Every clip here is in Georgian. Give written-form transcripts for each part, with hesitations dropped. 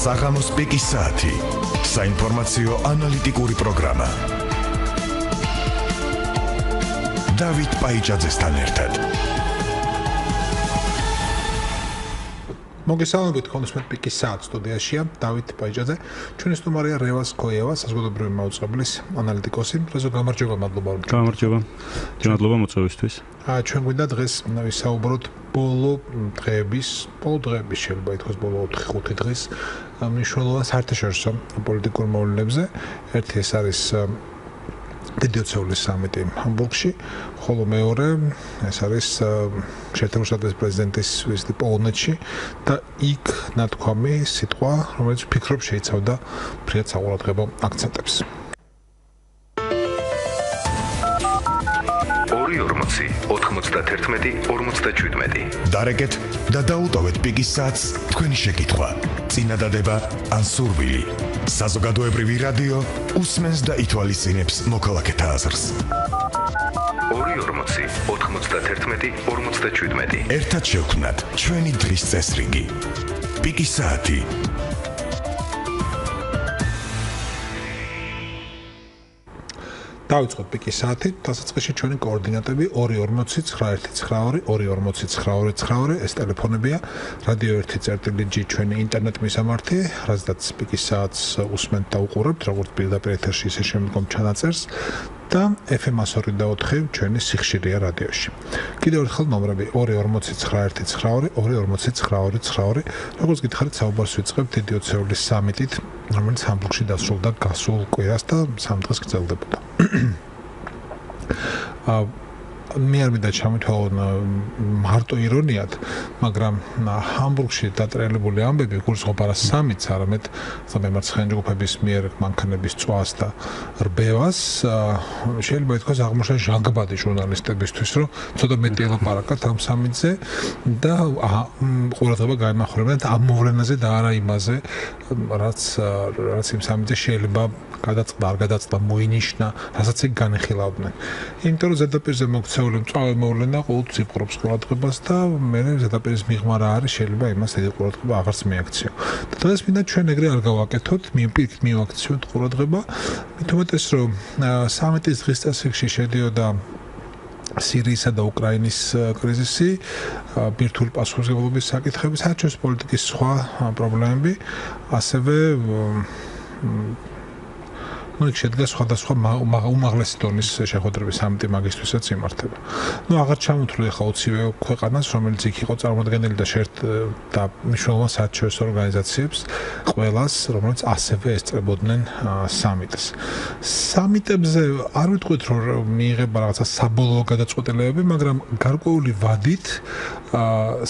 საღამოს პიკის საათი. საინფორმაციო ანალიტიკური პროგრამა. დავით პაიჭაძესთან ერთად. მოგესალმებით კონსმეთ პიკის საათ სტუდიაშია დავით პაიჭაძე. ჩვენი სტუმარია რევაზ ქოიავა, საზოგადოებრივი მაუწყევბლის ანალიტიკოსი. რეზო გამარჯობა, მადლობა. გამარჯობა. მადლობა მოწვევისთვის. ჩვენ გვინდა დღეს ვისაუბროთ ბოლო დღეების შეიძლება ითქვას ბოლო 4-5 დღის მნიშვნელოვან საერთაშორისო პოლიტიკურ მოვლენებზე. ერთი ეს არის დიდი ოცეულის სამიტი ჰამბურგში, ხოლო მეორე ეს არის შეერთებული შტატების პრეზიდენტის ვიზიტი პოლონეთში და იქ ნათქვამი სიტყვა, რომელიც ფიქრობ შეიცავდა ფრიად საყურადღებო აქცენტებს. 2-41-57. დარეკეთ და დაუტოვეთ პიკის საათს თქვენი შეკითხვა. წინადადება ან სურვილი. საზოგადოებრივი რადიო უსმენს და ითვალისწინებს მოქალაქეთა აზრს. 2-41-57. ერთად შევქმნათ ჩვენი დღის წესრიგი. პიკის საათი. დავიწყოთ პიკის საათი, დასაწყისში ჩვენი კოორდინატები 2-40-91-92, 2-40-92, ეს ტელეფონებია, რადიო 1.G ჩვენი ინტერნეტ მისამართი, რაზედაც პიკის საათს უსმენთ და უყურებთ, როგორც პირდაპირ ეთერში, ისე შემდგომ ჩანაწერს და FM 102.4 ჩვენი სიხშირეა რადიოში. კიდევ ერთხელ ნომრები 2-40-91-92, 2-40-92, როგორც გითხარით, საუბარს ვიწყებთ დიდი ოცეულის სამიტით, რომელიც ჰამბურგში დასრულდა გასულ კვირას და 3 დღეს გრძელდებოდა. მე არ მინდა ჩამოთვალო მარტო ირონიად, მაგრამ ჰამბურგში დატრიალებული ამბები გულისხმობ არა სამიტს, არამედ სამართლიანი ჯგუფების მიერ მანქანების წვას და რბევას, შეიძლება ითქვას აღმოჩნდა ჟანგბადი ჟურნალისტებისთვის, რომ ცოტა მეტი ელაპარაკათ ამ სამიტზე და ყურადღება გაემახვილებინათ ამ მოვლენაზე და არა იმაზე, რაც იმ სამიტზე შეიძლება გადაწყდა, არ გადაწყდა, მოინიშნა, რასაც ეგ განეხილავდნენ. იმიტომ რომ ზედაპირზე მოქცეული მწვავე მოვლენა ყოველთვის იპყრობს ყურადღებას და მე ზედაპირის მიღმა რა არის, შეიძლება იმას დიდი ყურადღება აღარც მიაქციო. და დღეს მინდა ჩვენ ეგრე არ გავაკეთოთ, პირიქით მივაქციოთ ყურადღება, მით უმეტეს რომ სამიტის დღის წესრიგში შედიოდა სირიისა და უკრაინის კრიზისი, ბირთვული პასუხისმგებლობის საკითხები, საერთაშორისო პოლიტიკის სხვა პრობლემები, ასევე იქ შედგა სხვადასხვა უმაღლესი დონის შეხვედრების სამიტი მაგისთვისაც იმართება. აღარ ჩამოთვლი ახლა 20 ქვეყანას, რომელიც იქ იყო წარმოადგენელი და შეერთდა მნიშვნელოვან საერთაშორისო ორგანიზაციებს, ყველას, რომელიც ასევე ესწრებოდნენ სამიტს. სამიტებზე არ ვიტყვით, რომ მიიღება რაღაცა საბოლოო გადაწყვეტილებები, მაგრამ გარკვეული ვადით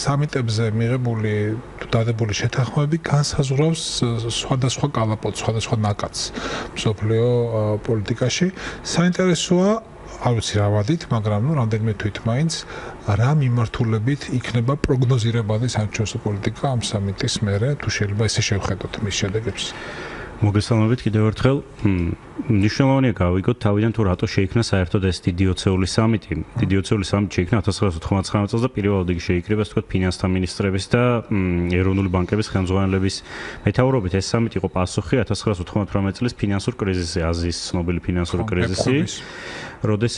სამიტებზე მიღებული დადებული შეთანხმებები განსაზღვრავს სხვადასხვა კალაპოტს, სხვადასხვა ნაკადს მსოფლიო პოლიტიკაში. საინტერესოა, არ ვიცი რა ვადით, მაგრამ რამდენიმე თვით მაინც რა მიმართულებით იქნება პროგნოზირებადი საერთაშორისო პოლიტიკა ამ სამიტის მერე, თუ შეიძლება ესე შევხედოთ მის შედეგებს. მოგესალმებით კიდევ ერთხელ. მნიშვნელოვანია გავიგოთ თავიდან თუ რატო შეიქმნა საერთოდ ეს დიდი ოცეულის სამიტი. დიდი ოცეულის სამიტი შეიქმნა 1999 წელს და პირველად იგი შეიკრიბა, ასე ვთქვათ, ფინანსთა მინისტრების და ეროვნული ბანკების ხელმძღვანელების მეთაურობით. ეს სამიტი იყო პასუხი 1998 წლის ფინანსურ კრიზისზე, აზიის ცნობილი ფინანსური კრიზისი, რომელიც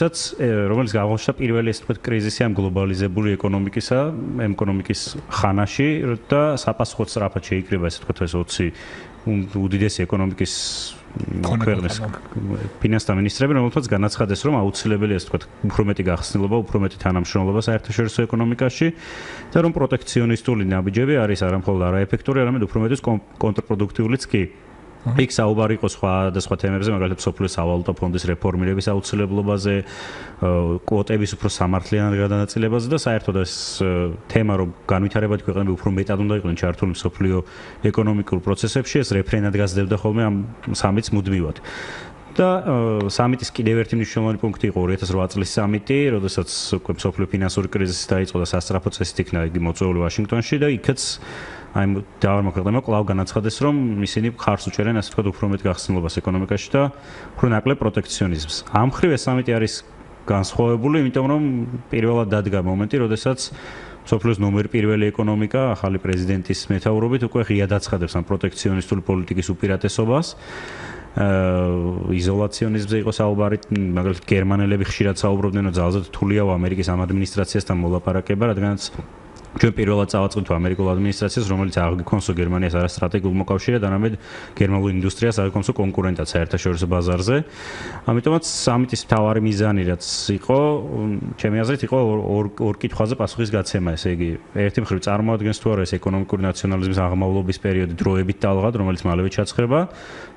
აღმოჩნდა პირველი, ასე ვთქვათ, კრიზისი ამ გლობალიზებული ეკონომიკის ხანაში და საპასუხოდ სწრაფად შეიკრიბა, ასე ვთქვათ, ეს 20 უდიდესი ეკონომიკის ქვეყნის ფინანსთა მინისტრები, რომელთაც განაცხადეს, რომ აუცილებელია, ასე ვთქვათ, უფრო მეტი გახსნილობა, უფრო მეტი თანამშრომლობა საერთაშორისო ეკონომიკაში და რომ პროტექციონისტული ნაბიჯები არის არა მხოლოდ არაეფექტური, არამედ უფრო მეტიც კონტრპროდუქტიულიც კი. იქ საუბარი იყო სხვადასხვა თემებზე, მაგალითად სოფლიო სავალუტო ფონდის რეფორმირების აუცილებლობაზე, კვოტების უფრო სამართლიან გადანაწილებაზე და საერთოდ ეს თემა, რომ განვითარებადი ქვეყნები უფრო მეტად უნდა იყვნენ ჩართული მსოფლიო ეკონომიკურ პროცესებში, ეს რეფრენად გაზრდებოდა ხოლმე ამ სამიტს მუდმივად. და სამიტის კიდევ ერთი მნიშვნელოვანი პუნქტი იყო 2008 წლის სამიტი, როდესაც მსოფლიო ფინანსური კრიზისი დაიწყო და სასწრაფო წესით იქნა იგი მოწვეული ვაშინგტონში და იქაც აი დავარმა ქვეყნებმა კვლავ განაცხადეს, რომ ისინი ხარს უჭერენ, ასე ვთქვათ, უფრო მეტ გახსნილობას ეკონომიკაში და უფრო ნაკლებ პროტექციონიზმს. ამ მხრივ ეს სამიტი არის განსხვავებული, იმიტომ რომ პირველად დადგა მომენტი, როდესაც სოფლის ნომერ პირველი ეკონომიკა ახალი პრეზიდენტის მეთაურობით უკვე ღიად აცხადებს ამ პროტექციონისტული პოლიტიკის უპირატესობას. იზოლაციონიზმზე იყო საუბარი, მაგალითად გერმანელები ხშირად საუბრობდნენ, რომ ძალზედ რთულია ამერიკის ამ ადმინისტრაციასთან მოლაპარაკება, რადგანაც ჩვენ პირველად წავაწყდით ამერიკულ ადმინისტრაციას, რომელიც აღგიქონსო გერმანიას არა სტრატეგიულ მოკავშირედ, არამედ გერმანულ ინდუსტრიას აღგიქონსო კონკურენტად საერთაშორისო ბაზარზე. ამიტომაც სამიტის მთავარი მიზანი რაც იყო, ჩემი აზრით იყო ორ კითხვაზე პასუხის გაცემა, ესე იგი, ერთი მხრივ წარმოადგენს თუ არა ეს ეკონომიკური ნაციონალიზმის აღმავლობის პერიოდი დროებით ტალღად, რომელიც მალევე ჩაცხრება,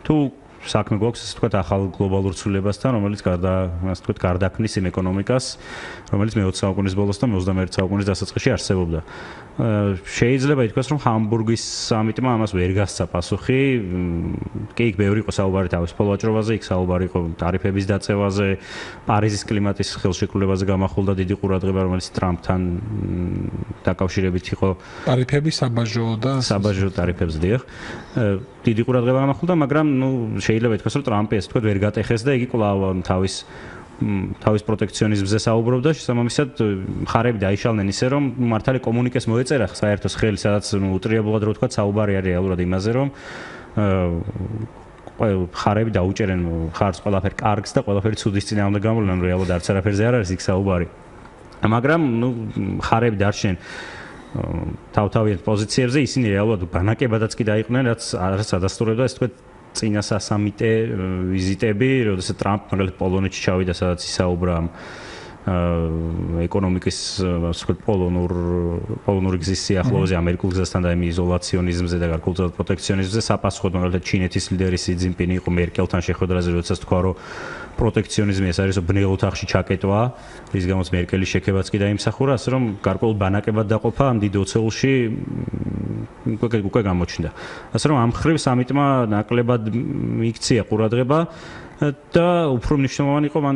თუ საქმე გვაქვს ასე ვთქვათ ახალ გლობალურ ცვლილებასთან, რომელიც ასე ვთქვათ გარდაქმნის იმ ეკონომიკას, რომელიც მე-20 საუკუნის ბოლოს და მე-21 საუკუნის დასაწყისში არსებობდა. შეიძლება ითქვას, რომ ჰამბურგის სამიტმა ამას ვერ გასცა პასუხი. კი, იქ ბევრი იყო საუბარი თავისუფალ ვაჭრობაზე, იქ საუბარი იყო ტარიფების დაწევაზე, პარიზის კლიმატის ხელშეკრულებაზე გამახვილდა დიდი ყურადღება, რომელიც ტრამპთან დაკავშირებით იყო. ტარიფები საბაჟო და საბაჟო ტარიფებს დიახ. დიდი ყურადღება გამახვილდა, მაგრამ შეიძლება ითქვას, რომ ტრამპი ასე ვთქვათ ვერ გატეხეს და იგი კვლავ თავის პროტექციონიზმზე საუბრობდა, შესაბამისად მხარეები დაიშალნენ ისე, რომ მართალი კომუნიკეს მოეწერა საერთოს ხელი, სადაც უტრიებულად რო ვთქვათ, საუბარი არის რეალურად იმაზე, რომ მხარეები დაუჭერენ ხარჯს ყველაფერი კარგს და ყველაფერი ცუდის წინააღმდეგ გამოვლენ, რეალურად არც არაფერზე არ არის იქ საუბარი. მაგრამ მხარეები დარჩნენ თავთავიანთ პოზიციებზე, ისინი რეალურად ბანაკებადაც კი დაიყვნენ, რაც ადასტურებდა ასე ვთქვათ წინა სასამიტე ვიზიტები, როდესაც ტრამპ მაგალითად პოლონეთში ჩავიდა, სადაც ისაუბრა ეკონომიკის ასე ვთქვათ პოლონური გზის სიახლოვეზე, ამერიკულ გზასთან და იმ იზოლაციონიზმზე და გარკვეულწილად პროტექციონიზმზე საფასხოდ მაგალითად ჩინეთის ლიდერი სი ძინპინი იყო მერკელთან შეხვედრაზე, როდესაც თქვა, რომ პროტექციონიზმი ეს არის ბნელ ოთახში ჩაკეტვა, რის გამოც მერკელის შექებაც კი დაიმსახურა, ასე რომ გარკვეულ ბანაკებად დაყოფა ამ დიდ ოცეულში უკვე გამოჩნდა. ასე რომ ამ მხრივ სამიტმა ნაკლებად იქცია ყურადღება და უფრო მნიშვნელოვანი იყო მან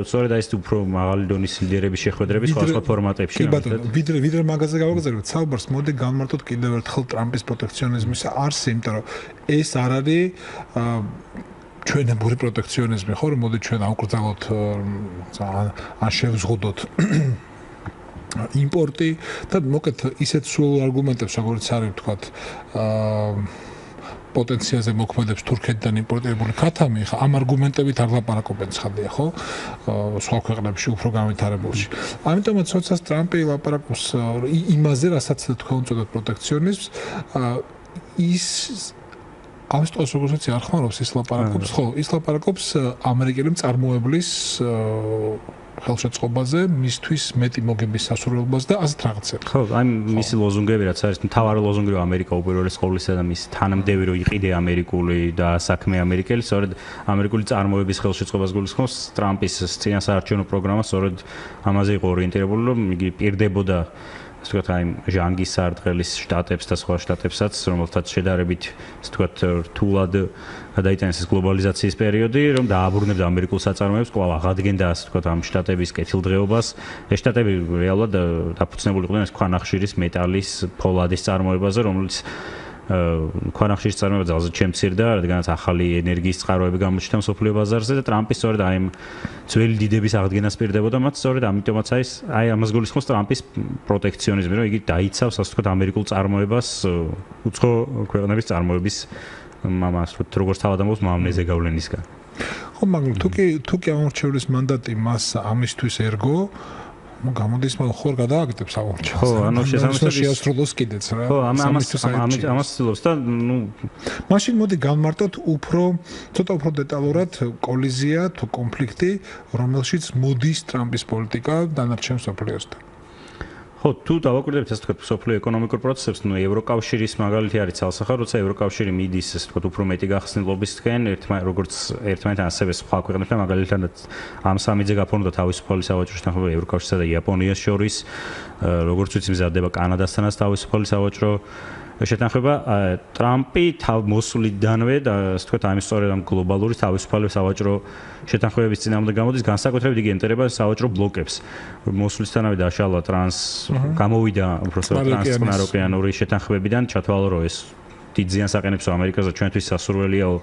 სწორედ ეს უფრო მაღალი დონის ლიდერების შეხვედრები სხვადასხვა ფორმატებში. კი ბატონო, ვიდრე მაგაზე გავაგზავნებთ საუბარს, მოდი განმარტოთ კიდევ ერთხელ ტრამპის პროტექციონიზმის არსი, იმიტომ რომ ეს არ არის ჩვენებური პროტექციონიზმი, ხო, რომ მოდი ჩვენ ავკრძალოთ ან შევზღუდოთ იმპორტი და მოკეთ ისეთ სულ არგუმენტებს, როგორც არის ვთქვათ, პოტენციალზე მოქმედებს თურქეთიდან იმპორტირებული ქათამი, ხა ამ არგუმენტებით არ ლაპარაკობენ ცხადია, ხო? სხვა ქვეყნებში უფრო განვითარებულში. ამიტომაც როდესაც ტრამპი ლაპარაკობს იმაზე, რასაც თქვენ უწოდოთ პროტექციონიზმს, ის ამ სტოს როგორც არ ხმარობს ის ლაპარაკობს, ხო, ის ლაპარაკობს ამერიკელი მწარმოებლის ხელშეწყობაზე, მისთვის მეტი მოგების სასურველობას და ასეთ რაღაცებს. ხო, აი მისი ლოზუნგები რაც არის, მთავარი ლოზუნგი რომ ამერიკა უპირველეს ყოვლისა და მის თანამდევი რომ იყიდე ამერიკული და საქმე ამერიკელი, სწორედ ამერიკული წარმოების ხელშეწყობას გულისხმობს ტრამპის წინასაარჩევნო პროგრამა, სწორედ ამაზე იყო ორიენტირებული, რომ იგი პირდებოდა ასე ვთქვათ, აი ჟანგის სარტყელის შტატებს და სხვა შტატებსაც, რომელთაც შედარებით ასე ვთქვათ რთულად გადაიტანეს ეს გლობალიზაციის პერიოდი, რომ დააბრუნებდა ამერიკულ საწარმოებს, კვლავ აღადგენდა ასე ვთქვათ ამ შტატების კეთილდღეობას. ეს შტატები რეალურად დაფუძნებული იყვნენ ეს ქვანახშირის, მეტალის, ფოლადის წარმოებაზე, რომელიც ქვანახშირის წარმოება ძალზედ შემცირდა, რადგანაც ახალი ენერგიის წყაროები გამოჩნდა მსოფლიო ბაზარზე და ტრამპი სწორედ აი ამ ძველი დიდების აღდგენას პირდებოდა მათ, სწორედ ამიტომაც აი ამას გულისხმობს ტრამპის პროტექციონიზმი, რომ იგი დაიცავს ასე ვთქვათ ამერიკულ წარმოებას უცხო ქვეყნების წარმოების ამას როგორც თავადამოს მავნეზე გავლენისგან. ხო, მაგრამ თუ კი ამორჩევლის მანდატი მას ამისთვის ერგო გამოდის ხوار გადააგდებს ამორჩევს. ხო, ანუ შესაძლოა შეასრულოს კიდეც რა. ხო, ამას ცდილობს და მაშინ მოდი განმარტოთ ცოტა უფრო დეტალურად კოლიზია თუ კონფლიქტი, რომელშიც მოდის ტრამპის პოლიტიკა დანარჩენ მსოფლიოსთან. ხო, თუ დავაკვირდებით ასე ვთქვათ სოფლიო ეკონომიკურ პროცესებს, ევროკავშირის მაგალითი არის ცალსახა, როცა ევროკავშირი მიდის ასე ვთქვათ უფრო მეტი გახსნილობისკენ, როგორც ერთმანეთთან ასევე სხვა ქვეყნებთან, მაგალითად ამ სამიტზე გაფორმდა თავისუფალი სავაჭრო შეთანხმება ევროკავშირსა და იაპონიას შორის, როგორც ვიცი მზადდება კანადასთანაც თავისუფალი სავაჭრო შეთანხმება. ტრამპი მოსვლიდანვე და ასე ვთქვათ ამის სწორედ ამ გლობალური თავისუფალი სავაჭრო შეთანხმებების წინააღმდეგ გამოდის, განსაკუთრებით იგი ემტერება სავაჭრო ბლოკებს. მოსვლისთანავე დაშალა გამოვიდა უბრალოდ ტრანსწყნაროკეანური შეთანხმებიდან, ჩათვალა რომ ეს დიდ ზიანს აყენებს ამერიკას და ჩვენთვის სასურველიაო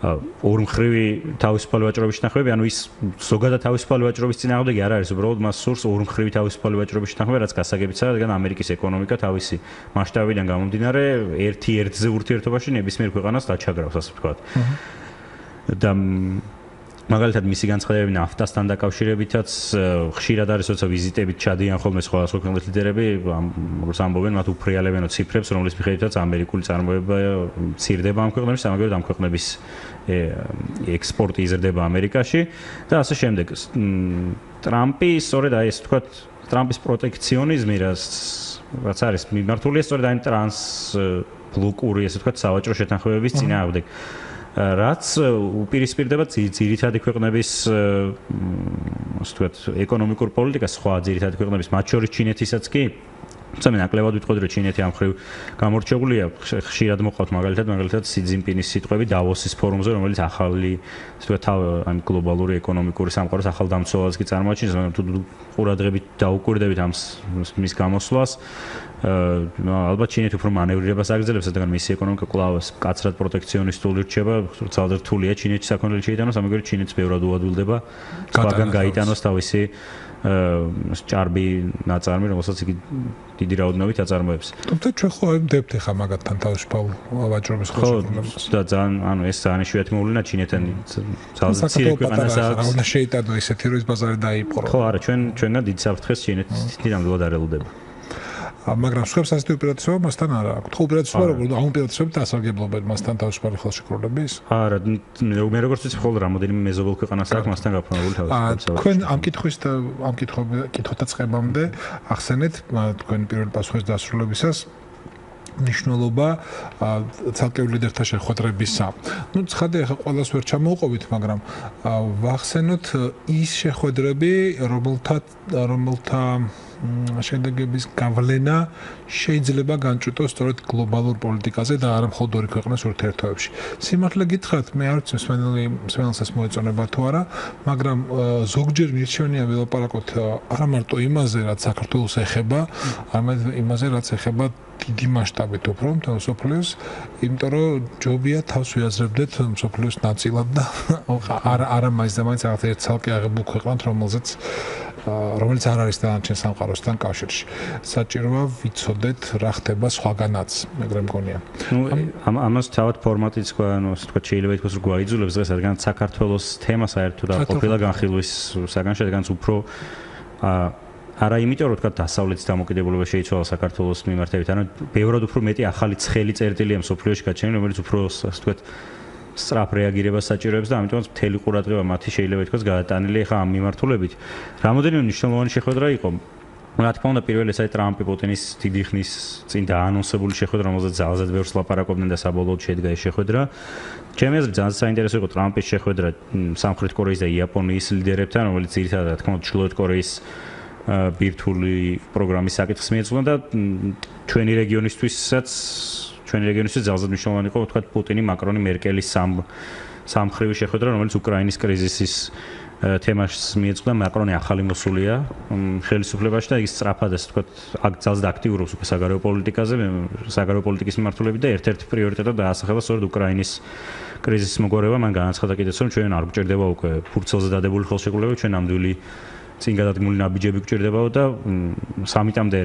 ორმხრივი თავისუფალი ვაჭრობის შეთანხმებები, ანუ ის ზოგადად თავისუფალი ვაჭრობის წინააღმდეგი არ არის, უბრალოდ მას სურს ორმხრივი თავისუფალი ვაჭრობის შეთანხმება, რაც გასაგებია, რადგან ამერიკის ეკონომიკა თავისი მასშტაბიდან გამომდინარე ერთ-ერთზე ურთიერთობაში ნებისმიერ ქვეყანას დაჩაგრავს, ასე ვთქვათ. და მაგალითად მისი განცხადებები ნაფტასთან დაკავშირებითაც ხშირად არის, როცა ვიზიტებით ჩადიან ხოლმე სხვადასხვა ქვეყნის ლიდერები, როგორც ამბობენ, მათ უფრიალებენ ციფრებს, რომლის მიხედვითაც ამერიკული წარმოება მცირდება ამ ქვეყნებში, ამგვარად ამ ქვეყნების ექსპორტი იზრდება ამერიკაში და ასე შემდეგ. ტრამპი სწორედ აი ეს ვთქვათ, ტრამპის პროტექციონიზმი, რაც არის მიმართულია სწორედ აი ტრანსბლოკური, ასე ვთქვათ, სავაჭრო შეთანხმებების წინააღმდეგ. რაც უპირისპირდება ძირითადი ქვეყნების ასე ვთქვათ ეკონომიკურ პოლიტიკას, სხვა ძირითადი ქვეყნების, მათ შორის ჩინეთისაც კი. თუმცა მე ნაკლებად ვიტყოდი, რომ ჩინეთი ამ ხრივ გამორჩეულია. ხშირად მოყავთ მაგალითად სი ძინპინის სიტყვები დავოსის ფორუმზე, რომელიც ახალი ასე ვთქვათ ამ გლობალური ეკონომიკური სამყაროს ახალ დამცველს კი წარმოაჩენს, მაგრამ თუ ყურადღებით დაუკვირდებით ამ მის გამოსვლას, ალბათ ჩინეთი უფრო მანევრირებას აგრძელებს, რადგან მისი ეკონომიკა კვლავ კაცრად პროტექციონისტული რჩება, ძალზე რთულია ჩინეთის საქონელი შეიტანოს, ამგვარად ჩინეთს ბევრად უადვილდება სხვაგან გაიტანოს თავისი ჭარბი ნაწარმი, რომელსაც იგი დიდი რაოდენობით აწარმოებს. თუმცა ჩვენ ხო ვდებთ ახლა მაგათთან თავისუფალ ვაჭრობის ხელშეკრულებას. და ძალიან, ანუ ეს ძალიან იშვიათი მოვლენა ჩინეთთან ძალზე მცირე ქვეყანას აქვს. უნდა შეიტანო ისეთი რომ ეს ბაზარი დაიპყრო. ხო, არა, ჩვენგან დიდ საფრთხეს ჩინეთი ნამდვილად არ ელოდება. მაგრამ სხვებს ასეთი უპირატესობა მასთან არ აქვს. ხო, უპირატესობა როგორ ამ უპირატესობებით ასარგებლობენ მასთან თავისუფალი ხელშეკრულების? არა, მე როგორც ვიცი, ხოლმე რამოდენიმე მეზობელ ქვეყანას აქვს მასთან გაფორმებული თავისუფალი. თქვენ ამ კითხვათა წებამდე ახსენეთ თქვენ პირველ პასუხის დასრულებისას ნიშნულობა ცალკეულ ლიდერთა შეხვედრებისა. ნუ ცხადია, ახლა ყველას ვერ ჩამოვუყოვით, მაგრამ ვახსენოთ ის შეხვედრები, რომელთა შედეგების გავლენა შეიძლება განჭვიტოს სწორედ გლობალურ პოლიტიკაზე და არა მხოლოდ ორი ქვეყნის ურთიერთობებში. სიმართლე გითხრათ, მე არ ვიცი მსმენელსაც მოეწონება თუ არა, მაგრამ ზოგჯერ მირჩევნია ველაპარაკოთ არა მარტო იმაზე, რაც საქართველოს ეხება, არამედ იმაზე, რაც ეხება დიდი მასშტაბით უფრო მსოფლიოს, იმიტომ რომ ჯობია თავს ვიაზრებდეთ მსოფლიოს ნაწილად და არა მაინც და მაინც რაღაც ერთ ცალკე აღებულ ქვეყნად, რომელიც არ არის დანარჩენ სამყაროსთან კავშირში. საჭიროა ვიცოდეთ რა ხდება სხვაგანაც, ეგრე მგონია. ამას თავად ფორმატიც ყო, ანუ ასე ვთქვათ, შეიძლება ითქვას, რომ გვაიძულებს დღეს, რადგან საქართველოს თემა საერთოდ არ ყოფილა განხილვის საგანში, რადგანაც უფრო არა იმიტომ, რომ ვთქვათ, დასავლეთის დამოკიდებულება შეიცვალა საქართველოს მიმართებით, ანუ ბევრად უფრო მეტი ახალი ცხელი წერტილია მსოფლიოში გაჩენილი, რომელიც უფრო ასე ვთქვათ სწრაფ რეაგირებას საჭიროებს და ამიტომაც მთელი ყურადღება მათი შეიძლება ითქვას გადატანილი ხა ამ მიმართულებით. რამოდენიმე მნიშვნელოვანი შეხვედრა იყო. რა თქმა უნდა, პირველი ეს არის ტრამპი პუტინის დიდი ხნის წინ დაანონსებული შეხვედრა, რომელზეც ძალზედ ბევრს ლაპარაკობდნენ და საბოლოოდ შედგა ეს შეხვედრა. ჩემი აზრით, ძალიან საინტერესო იყო ტრამპის შეხვედრა სამხრეთ კორეის და იაპონიის ლიდერებთან, რომელიც ძირითადად რა თქმა უნდა ჩრდილოეთ კორეის ბირთვული პროგრამის საკითხს მიეძღვნა და ჩვენი რეგიონისთვისაც ძალზედ მნიშვნელოვანი იყო, ვთქვათ, პუტინი, მაკრონი, მერკელის სამხრივი შეხვედრა, რომელიც უკრაინის კრიზისის თემას მიეძღვნა. მაკრონი ახალი მოსულია ხელისუფლებაში და ის სწრაფად, ასე ვთქვათ, ძალზედ აქტიურობს უკვე საგარეო პოლიტიკაზე, საგარეო პოლიტიკის მიმართულებით და ერთ-ერთი პრიორიტეტად დაასახელა სწორედ უკრაინის კრიზისის მოგვარება. მან განაცხადა კიდეც, რომ ჩვენ არ გვჭირდება უკვე ფურცელზე დადებული ხელშეკრულება, ჩვენ ნამდვილი წინ გადადგმული ნაბიჯები გვჭირდებაო და სამიტამდე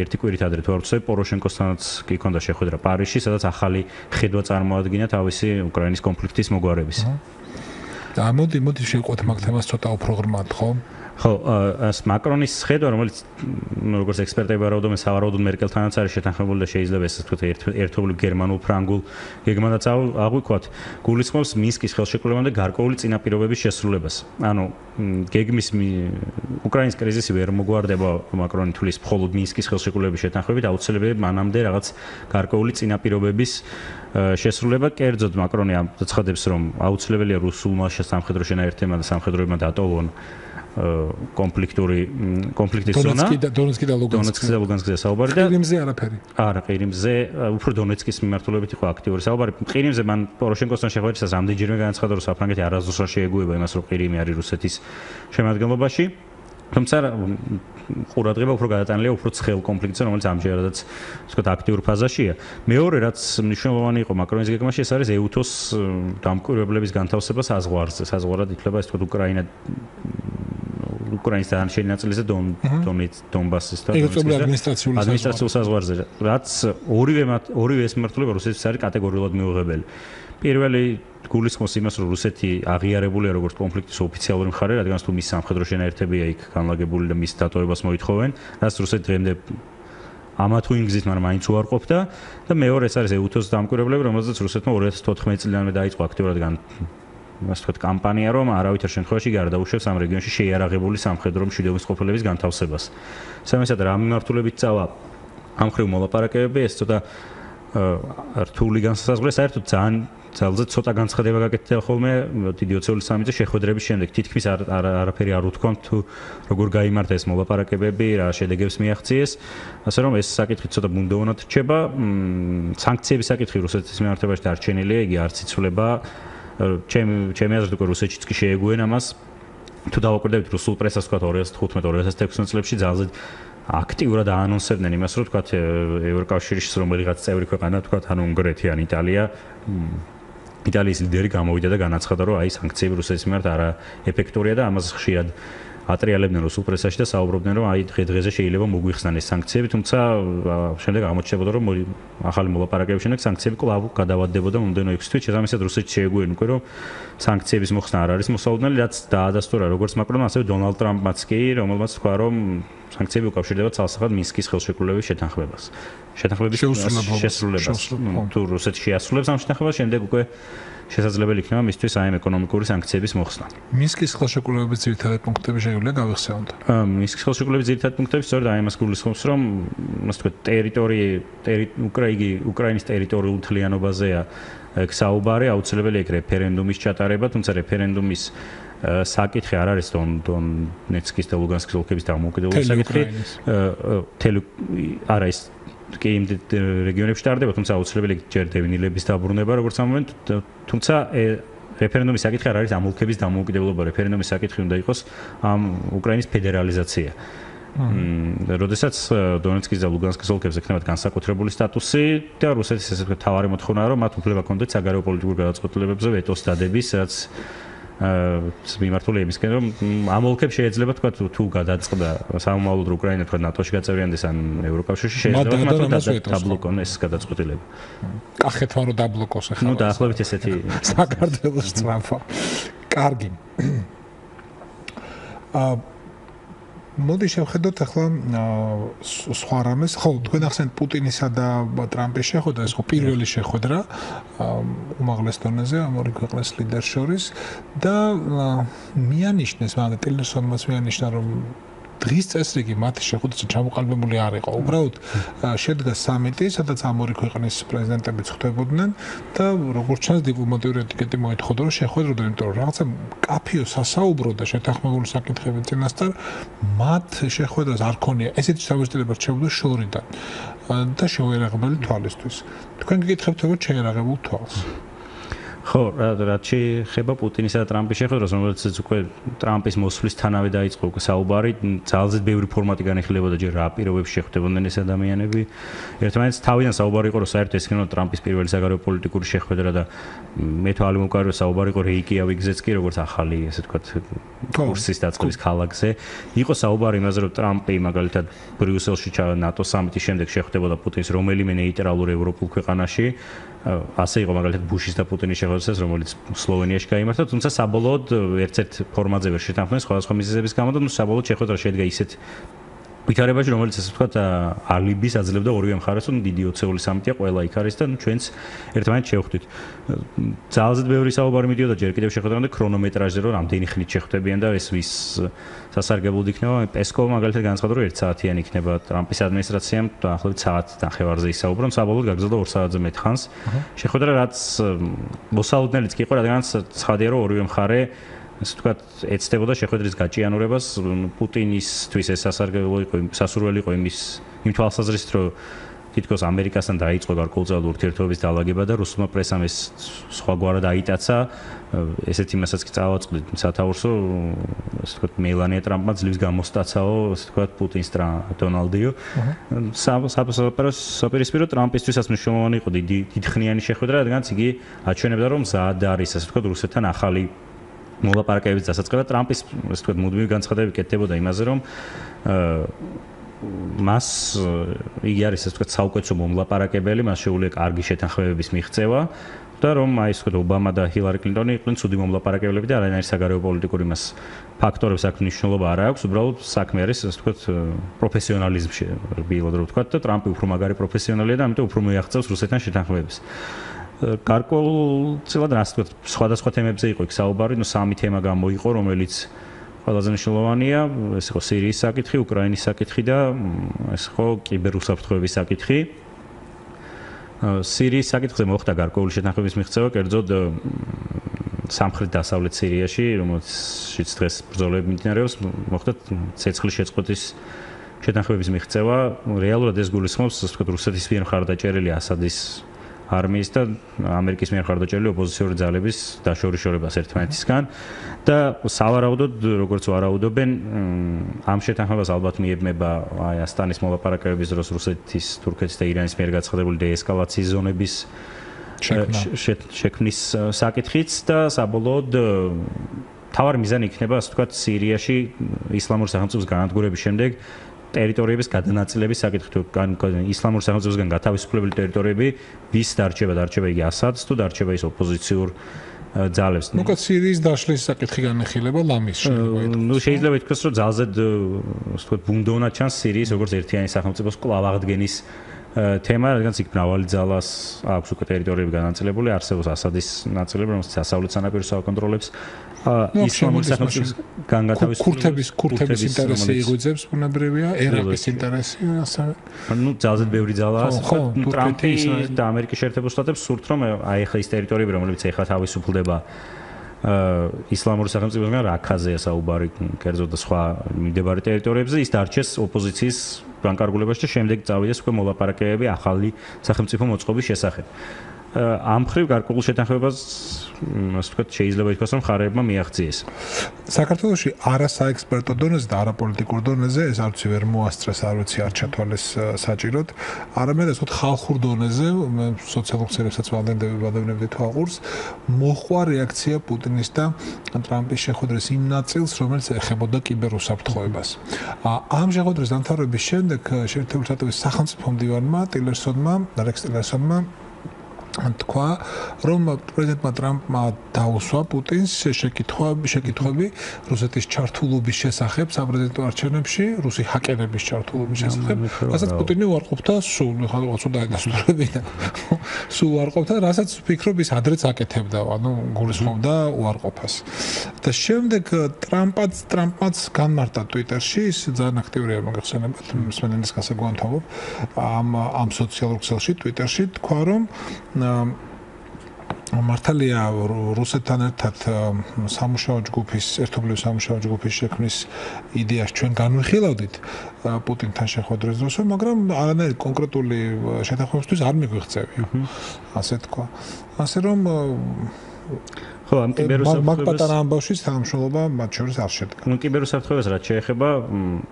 ერთი კვირით ადრე თუ არ ვცდები, პოროშენკოსთანაც კი ჰქონდა შეხვედრა პარიზში, სადაც ახალი ხედვა წარმოადგინა თავისი უკრაინის კონფლიქტის მოგვარების. და მოდი შევყვეთ მაგ თემას ცოტა უფრო ღრმად, ხო? ხო, ეს მაკრონის ხედვა, რომელიც როგორც ექსპერტები ვარაუდობენ, სავარაუდოდ მერკელთანაც არის შეთანხმებული და შეიძლება ესე ვთქვათ, ერთობლივ გერმანულ-ფრანგულ გეგმადაც აღვიქვათ, გულისხმობს მინსკის ხელშეკრულებამდე გარკვეული წინაპირობების შესრულებას. ანუ გეგმის უკრაინის კრიზისი ვერ მოგვარდება, მაკრონი თulis მხოლოდ მინსკის ხელშეკრულების შეთანხმებით, აუცილებლად მანამდე რაღაც გარკვეული წინაპირობების შესრულება. კერძოდ მაკრონი აცხადებს, რომ აუცილებელია რუსულმა სამხედრო შენაერთებმა და სამხედროებმა დატოვონ კონფლიქტის ზონა. დონეცკი და ლუგანსკზე საუბარი და ყირიმზე არაფერი. არა, ყირიმზე უფრო დონეცკის მიმართულებით იყო აქტიური საუბარი. ყირიმზე მან პოროშენკოსთან შეხვედრისას ამდენჯერმე განაცხადა, რომ საფრანგეთი არასდროს არ შეეგუება იმას, რომ ყირიმი არის რუსეთის შემადგენლობაში. თუმცა ყურადღება უფრო გადატანილია უფრო ცხელ კონფლიქტზე, რომელიც ამჯერადაც ვთქვათ აქტიურ ფაზაშია. მეორე რაც მნიშვნელოვანი იყო მაკრონის გეგმაში, ეს არის ეუთოს დამკვირვებლების განთავსება საზღვარზე. საზღვარად ითვლება ეს თქო უკრაინის დანარჩენი ნაწილის და დონბასის და ადმინისტრაციულ საზღვარზე, რაც ორივე ეს მიმართულება რუსეთის არის კატეგორიულად მიუღებელი. პირველი გულისხმობს იმას, რომ რუსეთი აღიარებულია როგორც კონფლიქტის ოფიციალური მხარე, რადგან თუ მის სამხედრო შენაერთებია იქ განლაგებული და მის დატოვებას მოითხოვენ, რაც რუსეთი დღემდე ამა თუ იმ გზით მაგრამ მაინც უარყოფდა და მეორე ეს არის ეუთოს დამკვირვებლები, რომელზეც რუსეთმა 2014 წლიდანვე დაიწყო აქტიურად ასე ვთქვათ კამპანია, რომ არავითარ შემთხვევაში გარდაუშვებს ამ რეგიონში შეიარაღებული სამხედრო მშვიდობის ყოფილების განთავსებას. სამისად რა მიმართულებით წავა ამ ხრივ მოლაპარაკებები, ეს ცოტა რთული განსაზღვრა, საერთოდ ძალზე ცოტა განცხადება გაკეთდა ხოლმე დიდი ოცეულის სამიტზე შეხვედრების შემდეგ. თითქმის არაფერი არ უთქვამთ თუ როგორ გაიმართა ეს მოლაპარაკებები, რა შედეგებს მიაღწიეს. ასე რომ ეს საკითხი ცოტა ბუნდოვანად რჩება. სანქციების საკითხი რუსეთის მიმართებაში დარჩენილია, იგი არც იცვლება. ჩემი აზრით უკვე რუსეთშიც კი შეეგუენ ამას. თუ დავაკვირდებით რუსულ პრესას ვთქვათ 2015-2016 წლებში ძალზე აქტიურად აანონსებდნენ იმას, რომ ვთქვათ ევროკავშირის რომელიღაც წევრი ქვეყანა ვთქვათ ანუ უნგრეთი ან იტალიის ლიდერი გამოვიდა და განაცხადა, რომ აი სანქციები რუსეთის მიმართ არა ეფექტურია და ამას ხშირად ატრიალებდნენ რუსულ პრესაში და საუბრობდნენ, რომ აი დღე-დღეზე შეიძლება მოგვიხსნან ეს სანქციები, თუმცა შემდეგ აღმოჩნდებოდა, რომ ახალი მოლაპარაკებების შემდეგ სანქციები კვლავ გადავადდებოდა მომდენო 6 თვით. შესაბამისად რუსეთს შეეგუენ უკვე, რომ სანქციების მოხსნა არ არის მოსალოდნელი, რაც დაადასტურა როგორც მაკრონმა, ასევე დონალდ ტრამპმაც კი, რომელმაც თქვა, რომ სანქციები უკავშირდება ცალსახად მინსკის ხელშეკრულების შეთანხმებას. შეთანხმების შესრულებას. თუ რუსეთი შეასრულებს ამ შეთანხმებას, შემდეგ უკვე შესაძლებელი იქნება მისთვის აი ეკონომიკური სანქციების მოხსნა. მინსკის ხელშეკრულების ძირითადი პუნქტები შეგვიძლია გავიხსენოთ. მინსკის ხელშეკრულების ძირითადი პუნქტები სწორედ აი ამას გულისხმობს, რომ ასე ვთქვათ, უკრაინის ტერიტორიულ მთლიანობაზეა ეგ საუბარი, აუცილებელია იქ რეფერენდუმის ჩატარება, თუმცა რეფერენდუმის საკითხი არ არის დონეცკის და ლუგანსკის ოლქების დამოუკიდებლობის საკითხი. არა ის კი იმ რეგიონებში ტარდება, თუმცა აუცილებელია ჯერ დევნილების დაბრუნება, როგორც ამომენტ, თუმცა რეფერენდუმის საკითხი არ არის ამ ოლქების დამოუკიდებლობა, რეფერენდუმის საკითხი უნდა იყოს ამ უკრაინის ფედერალიზაცია. როდესაც დონეცკის და ლუგანსკის ოლქებს ექნებათ განსაკუთრებული სტატუსი და რუსეთის ესე ვთქვათ თავარი მოთხოვნაა, რომ მათ უფლება ჰქონდეთ საგარეო პოლიტიკურ გადაწყვეტილებებზე ვეტოს დადების, რაც მიმართულია იმისკენ, რომ ამ ოლქებს შეიძლება თქვა თუ გადაწყდა სამომავლოდ უკრაინა თქვა ნატოში გაწევრიანდეს ან ევროკავშირში შეიძლება მათ დაბლოკონ ეს გადაწყვეტილება. კახეთმა რომ დაბლოკოს ახლა. ნუ დაახლოებით ესეთი საქართველოს წრაფა. კარგი. მოდი შევხედოთ ახლა სხვა რამეს. ხო, თქვენ ახსენეთ პუტინისა და ტრამპის შეხვედრა, ეს ხო პირველი შეხვედრა უმაღლეს დონეზე ამ ორი ქვეყნის ლიდერს შორის და მიანიშნეს, მაგრამ ტილერსონმაც მიანიშნა, რომ დღის წესრიგი მათი შეხვედრაზე ჩამოყალიბებული არ იყო. უბრალოდ შედგა სამიტი, სადაც ამ ორი ქვეყნის პრეზიდენტებიც ხვდებოდნენ და როგორც ჩანს დიპლომატიური ეტიკეტი მოითხოვდა, რომ შეხვედროდნენ, იმიტომ რომ რაღაცა კაფეო სასაუბრო და შეთანხმებული საკითხები წინასწარ მათ შეხვედრას არ ქონია. ესეთი საბჭოთა რჩეულა შორიდან და შეუერაღებელი თვალისთვის. თქვენ გეკითხებთ, როგორ შეერაღებულ თვალს? ხო, რაც შეეხება პუტინისა და ტრამპის შეხვედრას, რომელიც უკვე ტრამპის მოსვლისთანავე დაიწყო უკვე საუბარი, ძალზედ ბევრი ფორმატი განიხილებოდა ჯერ რა პირობებში შეხვდებოდნენ ეს ადამიანები. ერთმანეთს თავიდან საუბარი იყო, რომ საერთოდ ეს იქნება ტრამპის პირველი საგარეო პოლიტიკური შეხვედრა და მე თვალი მომკარია საუბარი იყო რეიკიავიკზეც კი, როგორც ახალი, ესე ვთქვათ, კურსის დაწყების ქალაქზე. იყო საუბარი იმაზე, რომ ტრამპი მაგალითად ბრიუსელში ნატოს სამიტის შემდეგ შეხვდებოდა პუტინს რომელიმე ნეიტრალურ ევროპულ ქვეყანაში. ასე იყო მაგალითად ბუშის და პუტინის შეხვედრაც, რომელიც სლოვენიაში გაიმართა, თუმცა საბოლოოდ ერთ-ერთ ფორმატზე ვერ შეთანხმდნენ სხვადასხვა მიზეზების გამო და საბოლოოდ შეხვედრა შედგა ისეთ ვითარებაში, რომელიც ასე ვთქვათ, ალიბის აძლევდა ორივე მხარეს, რომ დიდი ოცეულის სამიტია, ყველა იქ არის და ჩვენც ერთმანეთს შევხვდით. ძალზედ ბევრი საუბარი მიდიოდა ჯერ კიდევ შეხვედრამდე ქრონომეტრაჟზე, რომ რამდენი ხნით შეხვდებიან და ეს ვის სასარგებლოდ იქნება. პესკოვი მაგალითად განაცხადა, რომ 1 საათიანი იქნება ტრამპის ადმინისტრაციამ, დაახლოებით საათი ნახევარზე ისაუბრა, საბოლოოდ გაგრძელდა 2 საათზე მეტ ხანს. შეხვედრა რაც მოსალოდნელიც კი იყო, რადგან ცხადია, რომ ორივე მხარე ასე ვთქვათ, ეცდებოდა შეხვედრის გაჭიანურებას. პუტინისთვის ეს სასურველი იყო იმ თვალსაზრისით, რომ თითქოს ამერიკასთან დაიწყო გარკვეულწილად ურთიერთობების დალაგება და რუსულმა პრესამ ეს სხვაგვარად აიტაცა. ესეთ იმასაც კი წავაწყდით სათაურსო, ასე ვთქვათ, მელანია ტრამპმა ძლივს გამოსტაცაო, ასე ვთქვათ, პუტინს დონალდიო. საპირისპირო ტრამპისთვისაც მნიშვნელოვანი იყო დიდხნიანი შეხვედრა, რადგანაც იგი აჩვენებდა, რომ მზად არის, ასე ვთქვათ, რუსეთთან ახალი მოლაპარაკებების დასაწყება. ტრამპის, ასე ვთქვათ, მუდმივი განცხადებები კეთდებოდა იმაზე, რომ მას იგი არის, ასე ვთქვათ, საუკეთესო მომლაპარაკებელი, მას შეუძლია კარგი შეთანხმებების მიღწევა. და რომ აი ეს ვთქვათ ობამა და ჰილარი კლინტონი იყვნენ ცუდი მომლაპარაკებლები და არანაირი საგარეო პოლიტიკური მას ფაქტორებს აქ მნიშვნელობა არ აქვს, უბრალოდ საქმე არის ასე ვთქვათ პროფესიონალიზმში რბილად რო ვთქვათ და ტრამპი უფრო მაგარი პროფესიონალია და ამიტომ უფრო მიაღწევს რუსეთთან შეთანხმებებს. გარკვეულწილად ასე ვთქვათ სხვადასხვა თემებზე იყო იქ საუბარი, სამი თემა გამოიყო, რომელიც ყველაზე მნიშვნელოვანია, ეს იყო სირიის საკითხი, უკრაინის საკითხი და ეს იყო კიბერუსაფრთხოების საკითხი. სირიის საკითხზე მოხდა გარკვეული შეთანხმების მიღწევა, კერძოდ სამხრეთ-დასავლეთ სირიაში, რომელშიც დღეს ბრძოლები მიმდინარეობს, მოხდა ცეცხლის შეწყვეტის შეთანხმების მიღწევა. რეალურად ეს გულისხმობს, ასე ვთქვათ, რუსეთის მიერ მხარდაჭერილი ასადის არმიის და ამერიკის მიერ მხარდაჭერილი ოპოზიციური ძალების დაშორიშორებას ერთმანეთისგან და სავარაუდოდ, როგორც ვარაუდობენ, ამ შეთანხმებას ალბათ მიებმება აი ასტანის მოლაპარაკებების დროს რუსეთის, თურქეთის და ირანის მიერ გაცხადებული დეესკალაციის ზონების შექმნის საკითხიც და საბოლოოდ თავარი მიზანი იქნება, ასე ვთქვათ, სირიაში ისლამური სახელმწიფოს განადგურების შემდეგ ტერიტორიების გადანაწილების საკითხი, თუ ისლამური სახელმწიფოსგან გათავისუფლებული ტერიტორიები ვის დარჩება იგი ასადს თუ დარჩება ის ოპოზიციურ ძალებს. მოკლედ სირიის დაშლის საკითხი განეხილება ლამის შეიძლება. შეიძლება ითქვას, რომ ძალზედ ასე ვთქვათ ბუნდოვნა ჩანს სირიის როგორც ერთიანი სახელმწიფოს კვლავ აღდგენის თემა, რადგანაც იქ მრავალი ძალას აქვს უკვე ტერიტორიები განაწილებული, არსებობს ასადის ნაწილები, რომელიც დასავლეთ სანაპიროს აკონტროლებს. ისლამური სახელმწიფოს კურთების ინტერესი იღუძებს ბუნებრივია, ერაყის ინტერესი ასევე. ძალზედ ბევრი ძალაა, ტრამპი და ამერიკის შეერთებულ შტატებს სურთ, რომ აი ახლა ის ტერიტორიები, რომლებიც ახლა თავისუფლდება ისლამური სახელმწიფოსგან, რაქაზეა საუბარი, კერძოდ და სხვა მიმდებარე ტერიტორიებზე, ის დარჩეს ოპოზიციის განკარგულებაში და შემდეგ წავიდეს უკვე მოლაპარაკებები ახალი სახელმწიფო მოწყობის შესახებ. ამ მხრივ გარკვეულ შეთანხმებას, ასე ვთქვათ, შეიძლება ითქვას, რომ მხარეებმა მიაღწიეს. საქართველოში არასაექსპერტო დონეზე და არაპოლიტიკურ დონეზე ეს არც ვერ მოასწრეს, არ ვიცი, არ ჩათვალეს საჭიროდ. არამედ ასე ვთქვათ, ხალხურ დონეზე, სოციალურ ქსელებსაც ვადევნებდით ვაყურს, მოხვა რეაქცია პუტინის და ტრამპის შეხვედრის იმ ნაწილს, რომელიც ეხებოდა კიბერუსაფრთხოებას. ამ შეხვედრის დამთავრების შემდეგ შეერთებული შტატების სახელმწიფო მდივანმა რეკს ტილერსონმა თქვა, რომ პრეზიდენტმა ტრამპმა დაუსვა პუტინს შეკითხვები რუსეთის ჩართულობის შესახებ საპრეზიდენტო არჩევნებში, რუსი ჰაკერების ჩართულობის შესახებ. რასაც პუტინი უარყოფდა სულ, ხალხო დაინასტურებინა. სულ უარყოფდა, რასაც ვფიქრობ ის ადრეც აკეთებდა, გულისხმობდა უარყოფას. და შემდეგ ტრამპმაც განმარტა ტვიტერში, ის ძალიან აქტიურია მოგეხსენებათ, მსმენელის გასაგვანთავობ ამ სოციალურ ქსელში ტვიტერში თქვა, რომ მართალია რუსეთთან ერთად სამუშაო ჯგუფის, ერთობლივი სამუშაო ჯგუფის შექმნის იდეას ჩვენ განვიხილავდით პუტინთან შეხვედრის დროს, მაგრამ არანაირი კონკრეტული შეთანხმებისთვის არ მიგვიღწევია. ასე თქვა. ასე რომ ხო, ამ კიბერუსაფრთხოებას პატარა ამბავშიც თანამშრომლობა მათ შორის არ შედგა. კიბერუსაფრთხოებას რაც შეეხება,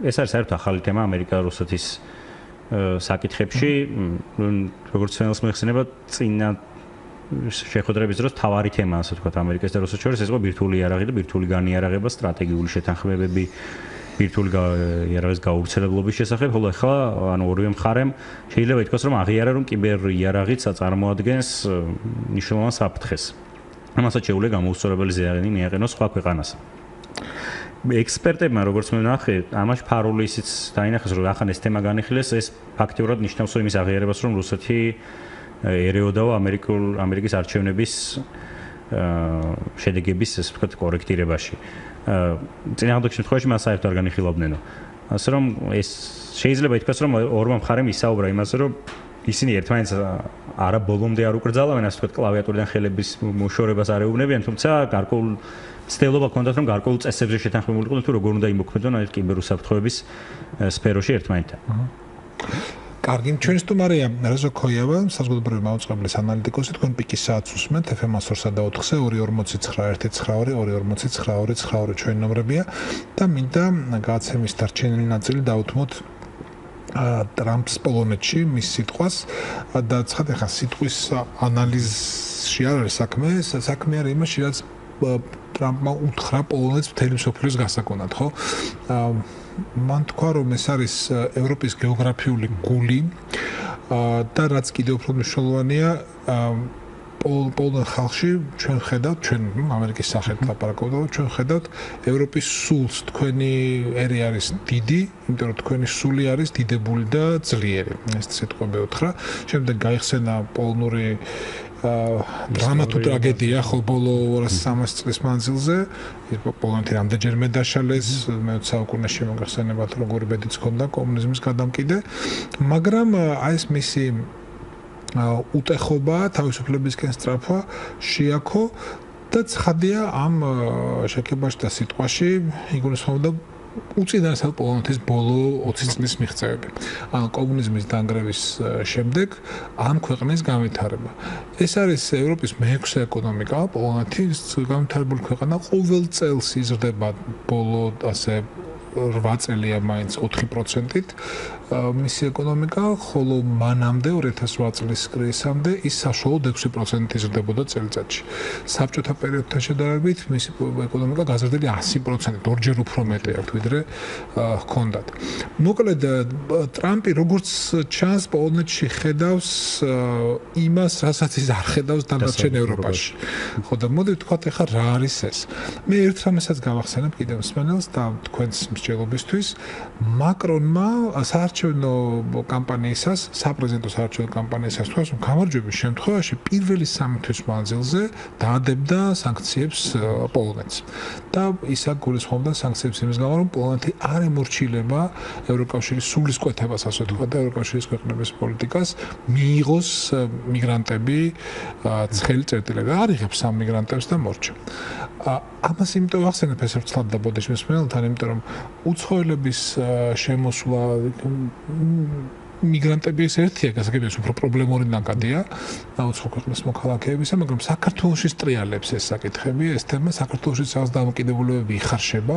ეს არის საერთოდ ახალი თემა ამერიკა-რუსეთის საკითხებში, როგორც ფენელს მოიხსენება, წინა შეხვედრების დროს თავარი თემა, ასე ვთქვათ, ამერიკას და რუსეთს შორის ეს იყო ბირთვული იარაღი და ბირთვული განიარაღება, სტრატეგიული შეთანხმებები, ბირთვული იარაღის გავრცელებლობის შესახებ, ხოლო ახლა ორივე მხარემ შეიძლება ითქვას, რომ აღიარა, რომ კიბერ იარაღიც წარმოადგენს მნიშვნელოვან საფრთხეს. ამასაც შეუძლია გამოუსწორებელი ზიანი მიაყენოს სხვა ქვეყანას. ექსპერტებმა, როგორც მე ვნახე, ამაში ფარული ისიც დაინახეს, რომ ახან ეს თემა განიხილეს, ეს ფაქტიურად ნიშნავს იმის აღიარებას, რომ რუსეთი ერეოდაო ამერიკის არჩევნების შედეგების, ასე ვთქვათ, კორექტირებაში. წინააღმდეგ შემთხვევაში მას საერთოდ არ განიხილავდნენო. ასე რომ ეს შეიძლება ითქვას, რომ ორმა მხარემ ისაუბრა იმაზე, რომ ისინი ერთმანეთს არა ბოლომდე არ უკრძალავენ, ასე ვთქვათ, კლავიატურიდან ხელების მოშორებას არ ეუბნებიან, თუმცა გარკვეულ ცდილობა ჰქონდათ, რომ გარკვეულ წესებზე შეთანხმებულიყო, თუ როგორ უნდა იმოქმედონ აი კიბერუსაფრთხოების სფეროში ერთმანეთთან. კარგი, ჩვენი სტუმარია რევაზ ქოიავა, საზოგადოებრივი მაუწყევბლის ანალიტიკოსი, თქვენ პიკის საათს უსმენთ FM 104 249 ჩვენი ნომრებია და მინდა გადაცემის დარჩენილი ნაწილი დავუთმოთ ტრამპს პოლონეთში მის სიტყვას და ცხადია ხა სიტყვის ანალიზში არ არის საქმე არის იმაში რაც ტრამპმა უთხრა პოლონეთს მთელი მსოფლიოს გასაკონად, ხო? მან თქვა რომ ეს არის ევროპის გეოგრაფიული გული და რაც კიდევ უფრო მნიშვნელოვანია პოლონელ ხალხში ჩვენ ხედავთ ჩვენ ამერიკის სახით ლაპარაკობთ ჩვენ ხედავთ ევროპის სულს თქვენი ერი არის დიდი იმიტომ რომ თქვენი სული არის დიდებული და ძლიერი ეს სიტყვები უთხრა შემდეგ გაიხსენა პოლონური დრამა თუ ტრაგედია ხო ბოლო 200-300 წლის მანძილზე პოლონეთი რამდენჯერმე დაშალეს მე-20 საუკუნეში მოგახსენებათ როგორი ბედიც ჰქონდა კომუნიზმის გადამკიდე მაგრამ აი ეს მისი უტეხობა თავისუფლებისკენ სწრაფვა შეაქო და ცხადია ამ შეკებაში და სიტყვაში იგულისხმებოდა უწინარესად პოლონეთის ბოლო 20 წლის მიღწევები. ან კომუნიზმის დანგრევის შემდეგ ამ ქვეყნის განვითარება. ეს არის ევროპის მეექვსე ეკონომიკა, პოლონეთი განვითარებული ქვეყანა ყოველ წელს იზრდება ბოლო ასე 8 წელია მაინც 4%-ით მისი ეკონომიკა, ხოლო მანამდე 2008 წლის კრიზისამდე ის საშუალოდ 6% იზრდებოდა წელიწადში. საბჭოთა პერიოდთან შედარებით მისი ეკონომიკა გაზრდილი 100%, ორჯერ უფრო მეტი აქვს ვიდრე ჰქონდათ. მოკლედ ტრამპი როგორც ჩანს პოლონეთში ხედავს იმას, რასაც ის არ ხედავს დანარჩენ ევროპაში. ხო და მოდი ვთქვათ ახლა რა არის ეს. მე ერთ რამესაც გავახსენებ კიდევ მსმენელს და თქვენს მსჯელობისთვის მაკრონმა საარჩევნო კამპანიისას, საპრეზიდენტო საარჩევნო კამპანიისას თქვა, რომ გამარჯვების შემთხვევაში პირველი 3 თვის მანძილზე დაადებდა სანქციებს პოლონეთს. და ისა გულისხმობდა სანქციებს იმის გამო, რომ პოლონეთი არ ემორჩილება ევროკავშირის სულისკვეთებას, ასე ვთქვათ, და ევროკავშირის ქვეყნების პოლიტიკას მიიღოს მიგრანტები ცხელი წერტილები. არ იღებს ამ მიგრანტებს და მორჩა. ამას იმიტომ ვახსენებ ეს რცლად და ბოდიში მსმენელთან, იმიტომ რომ უცხოელების შემოსვლა მიგრანტების ერთია, გასაგებია უფრო პრობლემური ნაკადია უცხო ქვეყნის მოქალაქეებისა, მაგრამ საქართველოში სტრიალებს ეს საკითხები, ეს თემა საქართველოში რაღაც დამოკიდებულებები იხარშება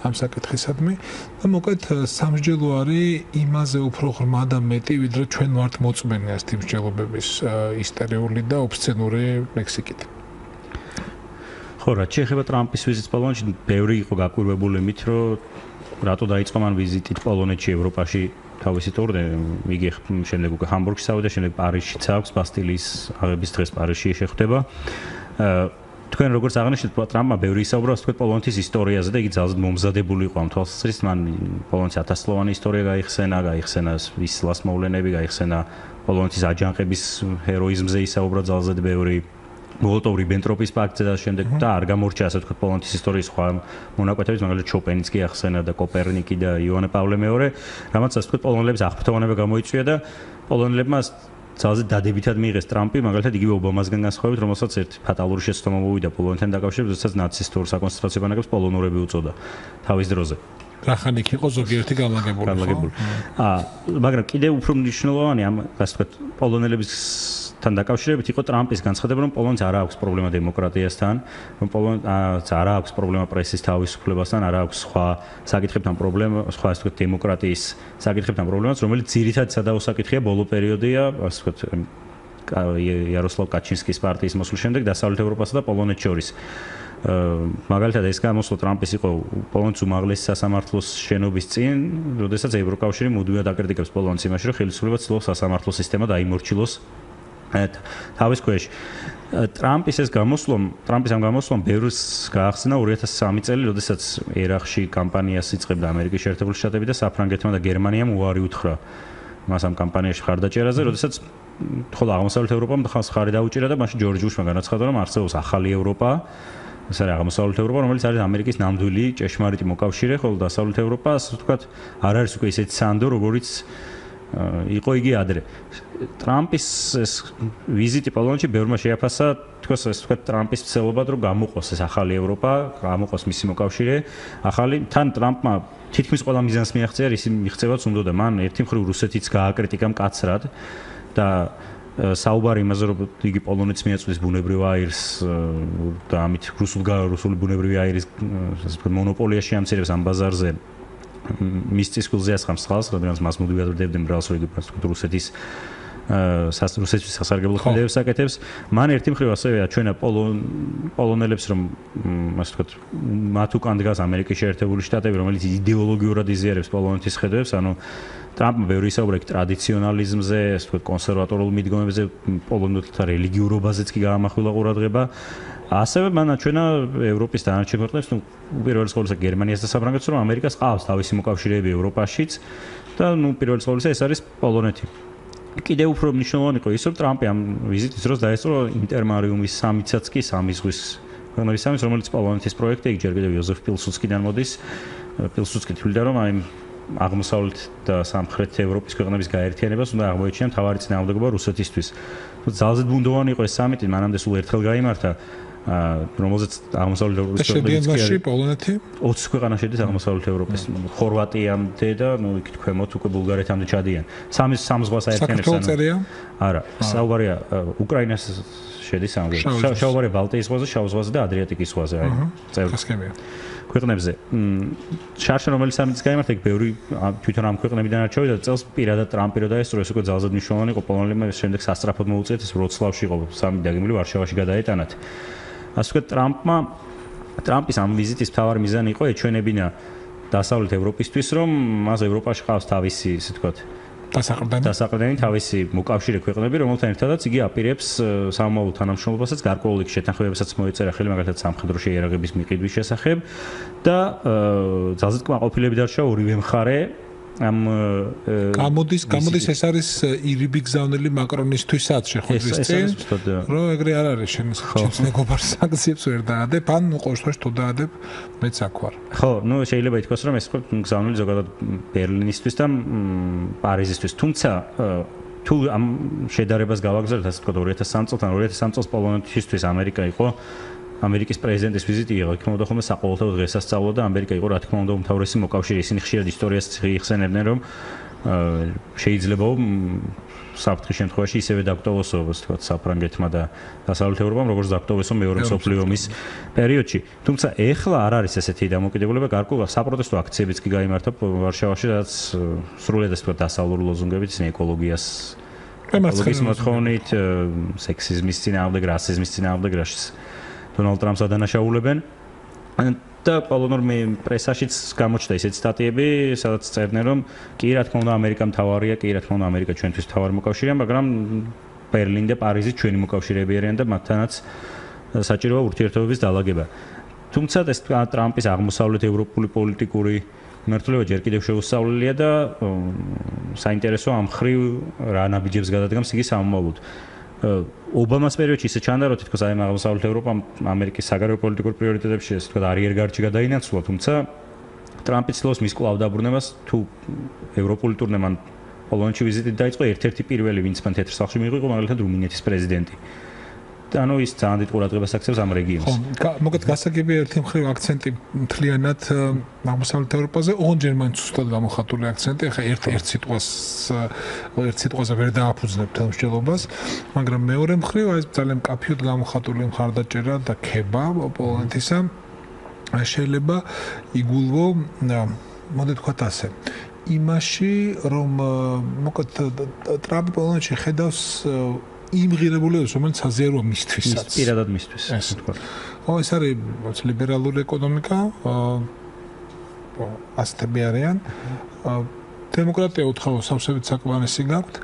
ამ საკითხისადმი და მოკლედ სამსჯელო არის იმაზე უფრო ღრმა და მეტი, ვიდრე ჩვენ ვართ მოწმენი ასეთი მსჯელობების ისტერიული და ოფსცენური ლექსიკით. ხო, რაც შეეხება ტრამპის ვიზიტს პოლონეთში, ბევრი იყო გაკვირვებული იმით, რომ რატო დაიწყო მან ვიზიტით პოლონეთში, ევროპაში თავისი ტურნე, იგი შემდეგ უკვე ჰამბურგში წავიდა, შემდეგ პარიზშიც აქვს, ბასტილიის აღების დღეს პარიზში შეხვდება. თქვენ როგორც აღნიშნეთ, ტრამპმა ბევრი ისაუბრა, ასე ვთქვათ, პოლონეთის ისტორიაზე და იგი ძალზედ მომზადებული იყო ამ თვალსაზრისით, მან პოლონეთის 1000-ლოვანი ისტორია გაიხსენა ვისლას მოვლენები, გაიხსენა პოლონეთის აჯანყების ჰეროიზმზე ისაუბრა ძალზედ ბევრი მოლოტოვ-რიბენტროპის პაქტზე და შემდეგ და არ გამორჩა ასე ვთქვათ პოლონეთის ისტორიის სხვა მონაკვეთების, მაგალითად ჩოპენიც კი ახსენა და კოპერნიკი და იოანე პავლე მეორე, რამაც ასე ვთქვათ პოლონელებს აღფრთოვანება გამოიწვია და პოლონელებმა ძალზედ დადებითად მიიღეს ტრამპი, მაგალითად იგივე ობამასგან განსხვავებით, რომელსაც ერთი ფატალური შეცდომა მოვიდა პოლონეთთან დაკავშირებით, როდესაც ნაცისტურ საკონცენტრაციო ბანაკებს პოლონურები უწოდა თავის დროზე. რახან იქ იყო ზოგიერთი განლაგებული. მაგრამ კიდევ უფრო მნიშვნელოვანი ამ ასე ვთქვათ პოლონელების თან დაკავშირებით იყო ტრამპის განცხადება, რომ პოლონეთს არ აქვს პრობლემა დემოკრატიასთან, რომ პოლონეთს არ აქვს პრობლემა პრესის თავისუფლებასთან, არ აქვს სხვა საკითხებთან პრობლემა, სხვა ასე ვთქვათ დემოკრატიის საკითხებთან პრობლემას, რომელიც ძირითადად სადავო საკითხია ბოლო პერიოდია, ასე ვთქვათ იაროსლავ კაჩინსკის პარტიის მოსვლის შემდეგ დასავლეთ ევროპასა და პოლონეთს შორის. მაგალითად ეს გამოსვლა ტრამპის იყო პოლონეთის უმაღლესი სასამართლოს შენობის წინ, როდესაც ევროკავშირი მუდმივად აკრიტიკებს პოლონეთს იმაში, რომ ხელისუფლება ცდილობს სასამართლო სისტემა დაიმორჩილოს თავის ქვეშ. ტრამპის ამ გამოსვლამ ბევრს გაახსენა 2003 წელი, როდესაც ერაყში კამპანიას იწყებდა ამერიკის შეერთებული შტატები და საფრანგეთმა და გერმანიამ უარი უთხრა მას ამ კამპანიაში ხარდაჭერაზე, როდესაც ხოლო აღმოსავლეთ ევროპამ ხარი დაუჭირა და მაშინ ჯორჯ ბუშმა განაცხადა, რომ არსებობს ახალი ევროპა, ეს არის აღმოსავლეთ ევროპა, რომელიც არის ამერიკის ნამდვილი ჭეშმარიტი მოკავშირე, ხოლო დასავლეთ ევროპა, ასე ვთქვათ, არ არის უკვე ისეთი სანდო, როგორიც იყო იგი ადრე. ტრამპის ეს ვიზიტი პოლონეთში ბევრმა შეაფასა, თქოს ეს თქვა ტრამპის მცდელობად რომ გამოყოს ეს ახალი ევროპა, გამოყოს მისი მოკავშირე, ახალი თან ტრამპმა თითქმის ყველა მიზანს მიაღწია, ისი მიღწევაც უნდოდა. მან ერთი მხრივ რუსეთიც გააკრიტიკა მკაცრად და საუბარი იმაზე რომ იგი პოლონეთს მიაწვდის ბუნებრივ აირს და ამით რუსული ბუნებრივი აირის ასე ვთქვათ მონოპოლიაში ამცირებს ამ ბაზარზე მის წისქვილზე ასხამს ხალხს, რადგან მას მუდმივად ვრდებდნენ მრავალ რუსეთის რუსეთის სასარგებლო ქმედებებს აკეთებს. მან ერთი მხრივ ასევე აჩვენა პოლონელებს, რომ ასე ვთქვათ, მათ უკან დგას ამერიკის შეერთებული შტატები, რომელიც იდეოლოგიურად იზიარებს პოლონეთის ხედვებს, ანუ ტრამპმა ბევრი ისაუბრა ტრადიციონალიზმზე, ასე ვთქვათ, კონსერვატორულ მიდგომებზე, პოლონელთა რელიგიურობაზეც კი გაამახვილა ყურადღება. ასევე მან აჩვენა ევროპის დანარჩენ ქვეყნებს, პირველ რიგში გერმანიას და საფრანგეთს, რომ ამერიკას ყავს თავისი მოკავშირეები ევროპაშიც და პირველ რიგში ეს არის პოლონეთი. კიდევ უფრო მნიშვნელოვანი იყო ის, რომ ტრამპი ამ ვიზიტის დროს დაესწრო ინტერმარიუმის სამიცაც კი სამი ზღვის ქვეყნების სამის, რომელიც პოლონეთის პროექტი, იქ ჯერ კიდევ იოზეფ პილსუდსკიდან მოდის. პილსუდსკი თვლიდა, რომ აი აღმოსავლეთ და სამხრეთ ევროპის ქვეყნების გაერთიანებას უნდა აღმოეჩინა მთავარი წინააღმდეგობა რუსეთისთვის. ძალზედ ბუნდოვანი იყო ეს სამიტი, მანამდე სულ ერთხელ გაიმართა, რომელზეც აღმოსავლეთ ევროპის ქვეყნებიც პოლონეთი 20 ქვეყანა შედის აღმოსავლეთ ევროპის, ხორვატიამდე და იქ ქვემოთ უკვე ბულგარეთამდე ჩადიან. სამი ზღვას აერთიანებს. საქართველოს წერია? არა, საუბარია უკრაინას შედის ამგვარად. საუბარია ბალტიის ზღვაზე, შავ ზღვაზე და ადრიატიკის ზღვაზე, აი, წევრი ქვეყნებზე. შარშა რომელიც სამიტის გაიმართა, იქ ბევრი თვითონ ამ ქვეყნებიდან არჩევდა და წელს პირადად ტრამპი რო დაესწრო, ეს უკვე ძალზედ მნიშვნელოვანი იყო პოლონელებმა, შემდეგ სასწრაფოდ მოუწიეთ, ეს ვროცლავში იყო სამიტი დაგემილი, ვარშავაში გადაეტანათ. ასე ვთქვათ, ტრამპის ამ ვიზიტის მთავარი მიზანი იყო ეჩვენებინა დასავლეთ ევროპისთვის, რომ მას ევროპაში ყავს თავისი, ასე ვთქვათ, დასაყრდენი თავისი მოკავშირე ქვეყნები, რომელთან ერთადაც იგი აპირებს სამომავლო თანამშრომლობასაც, გარკვეული შეთანხმებებსაც მოეწერა ხელი, მაგალითად სამხედრო შეიარაღების მიყიდვის შესახებ და ძალზედ კმაყოფილები დარჩა ორივე მხარე. ამ გამოდის ეს არის ირიბი გზავნილი მაკრონისთვისაც შეხვედრის წინ, რომ ეგრე არ არის შენს მეგობარ სანქციებს ვერ დაადებ, ან ყოველ შემთხვევაში თუ დაადებ, მეც აქ ვარ. ხო, შეიძლება ითქვას, რომ ეს იყო გზავნილი ზოგადად ბერლინისთვის და პარიზისთვის, თუმცა თუ ამ შედარებას გავაგზავნებთ, ასე ვთქვათ, 2003 წელთან, 2003 წელს პოლონეთისთვის ამერიკა იყო ამერიკის პრეზიდენტის ვიზიტი იყო, იქ უნდა ხოლმე საყოველთაო დღესასწაულო და ამერიკა იყო, რა თქმა უნდა, უმთავრესი მოკავშირე. ისინი ხშირად ისტორიას იხსენებდნენ, რომ შეიძლება საფრთხის შემთხვევაში ისევე დაგტოვოს, όπως თქვა, საფრანგეთმა და დასავლეთ ევროპამ, როგორც დაგტოვესო მეორე მსოფლიო ომის პერიოდში. თუმცა ეხლა არ არის ესეთი დამოკიდებულება, გარკვეულ საპროტესტო აქციებიც კი გაიმართა ვარშავაში, რაც სრულიად ასე ვთქვათ, დასავლური ლოზუნგებით, ეკოლოგიის მოთხოვნით, სექსიზმის წინააღმდეგ, რასიზმის წინააღმდეგ, დონალდ ტრამპს ადანაშაულებენ და პოლონურ პრესაშიც გამოჩნდა ისეთი სტატიები, სადაც წერდნენ, რომ კი რა თქმა უნდა ამერიკა მთავარია, კი რა თქმა უნდა ამერიკა ჩვენთვის მთავარი მოკავშირეა, მაგრამ ბერლინი და პარიზი ჩვენი მოკავშირეები არიან და მათთანაც საჭიროა ურთიერთობების დალაგება. თუმცა ეს ტრამპის აღმოსავლეთ ევროპული პოლიტიკური მმართველობა ჯერ კიდევ შეუსწავლელია და საინტერესო ამ მხრივ რა ნაბიჯებს გადადგამს იგი სამომავლოდ. ობამას პერიოდში ისე ჩანდა, რომ თითქოს აი აღმოსავლეთ ევროპამ ამერიკის საგარეო პოლიტიკურ პრიორიტეტებში ესე ვთქვათ არიერგარდში გადაინაცვლა, თუმცა ტრამპი ცდილობს მის კვლავ დაბრუნებას, თუ ევროპული ტურნე მან პოლონეთში ვიზიტით დაიწყო, ერთ-ერთი პირველი, ვინც მან თეთრ სახლში მიიღო, იყო მაგალითად რუმინეთის პრეზიდენტი. ანუ ის ძალიან დიდ ყურადღებას აქცევს ამ რეგიონს. ხო, მოგეთ გასაგებია ერთი მხრივ აქცენტი მთლიანად აღმოსავლეთ ევროპაზე, ოღონდ მაინც უბრალოდ გამოხატული აქცენტი, ახლა ერთ სიტყვაზე ვერ დააფუძნებთ მსჯელობას, მაგრამ მეორე მხრივ აი ეს ძალიან კაფიოდ გამოხატული მხარდაჭერა და ქება პოლონეთისა შეიძლება იგულვო, მოდით ვთქვათ ასე, იმაში, რომ მოგეთ ტრამპი პოლონეთში ხედავს იმ ღირებულებებს, რომელიც აზიაროა მისთვისაც. პირადად მისთვის, ასე ვთქვათ. ხო, ეს არის ლიბერალური ეკონომიკა, ასეთები არიან. დემოკრატია უთხოვნო სავსებით საკმარისი გაქვთ